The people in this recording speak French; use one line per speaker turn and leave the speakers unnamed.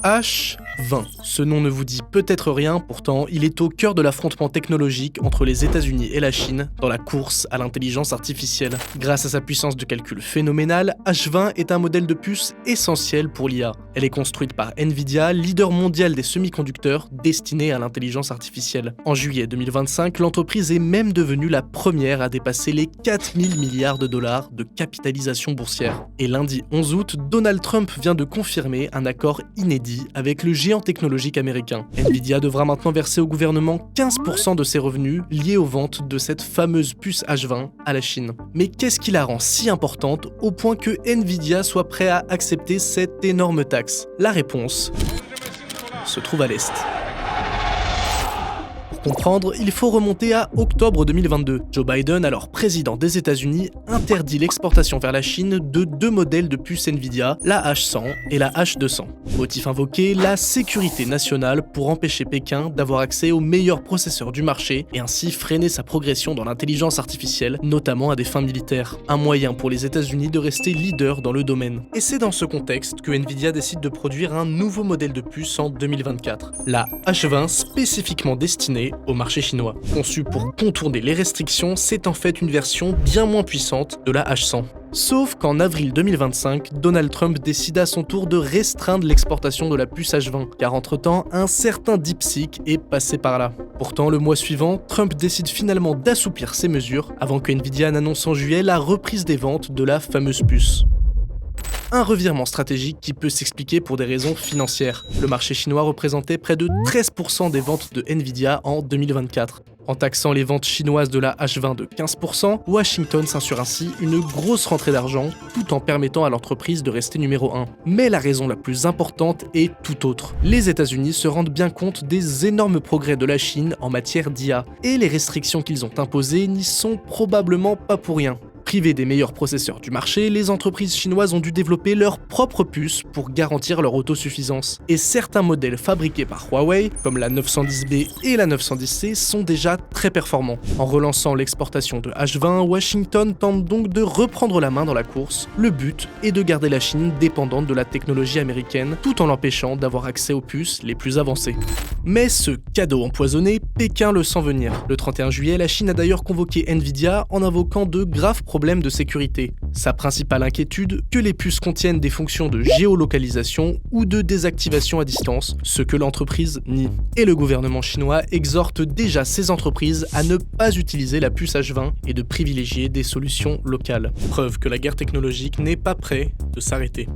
H20. Ce nom ne vous dit peut-être rien, pourtant il est au cœur de l'affrontement technologique entre les États-Unis et la Chine dans la course à l'intelligence artificielle. Grâce à sa puissance de calcul phénoménale, H20 est un modèle de puce essentiel pour l'IA. Elle est construite par Nvidia, leader mondial des semi-conducteurs destinés à l'intelligence artificielle. En juillet 2025, l'entreprise est même devenue la première à dépasser les 4000 milliards de dollars de capitalisation boursière. Et lundi 11 août, Donald Trump vient de confirmer un accord inédit avec le géant technologique américain. Nvidia devra maintenant verser au gouvernement 15% de ses revenus liés aux ventes de cette fameuse puce H20 à la Chine. Mais qu'est-ce qui la rend si importante au point que Nvidia soit prêt à accepter cette énorme taxe? La réponse se trouve à l'Est. Pour comprendre, il faut remonter à octobre 2022. Joe Biden, alors président des États-Unis, interdit l'exportation vers la Chine de deux modèles de puces Nvidia, la H100 et la H200. Motif invoqué, la sécurité nationale pour empêcher Pékin d'avoir accès aux meilleurs processeurs du marché et ainsi freiner sa progression dans l'intelligence artificielle, notamment à des fins militaires. Un moyen pour les États-Unis de rester leader dans le domaine. Et c'est dans ce contexte que Nvidia décide de produire un nouveau modèle de puce en 2024, la H20 spécifiquement destinée au marché chinois. Conçu pour contourner les restrictions, c'est en fait une version bien moins puissante de la H100. Sauf qu'en avril 2025, Donald Trump décide à son tour de restreindre l'exportation de la puce H20, car entre-temps, un certain DeepSeek est passé par là. Pourtant, le mois suivant, Trump décide finalement d'assouplir ses mesures, avant que Nvidia n'annonce en juillet la reprise des ventes de la fameuse puce. Un revirement stratégique qui peut s'expliquer pour des raisons financières. Le marché chinois représentait près de 13% des ventes de Nvidia en 2024. En taxant les ventes chinoises de la H20 de 15%, Washington s'assure ainsi une grosse rentrée d'argent, tout en permettant à l'entreprise de rester numéro 1. Mais la raison la plus importante est tout autre. Les États-Unis se rendent bien compte des énormes progrès de la Chine en matière d'IA, et les restrictions qu'ils ont imposées n'y sont probablement pas pour rien. Privées des meilleurs processeurs du marché, les entreprises chinoises ont dû développer leurs propres puces pour garantir leur autosuffisance. Et certains modèles fabriqués par Huawei, comme la 910B et la 910C, sont déjà très performants. En relançant l'exportation de H20, Washington tente donc de reprendre la main dans la course. Le but est de garder la Chine dépendante de la technologie américaine, tout en l'empêchant d'avoir accès aux puces les plus avancées. Mais ce cadeau empoisonné, Pékin le sent venir. Le 31 juillet, la Chine a d'ailleurs convoqué Nvidia en invoquant de graves problèmes de sécurité. Sa principale inquiétude, que les puces contiennent des fonctions de géolocalisation ou de désactivation à distance, ce que l'entreprise nie. Et le gouvernement chinois exhorte déjà ces entreprises à ne pas utiliser la puce H20 et de privilégier des solutions locales. Preuve que la guerre technologique n'est pas près de s'arrêter.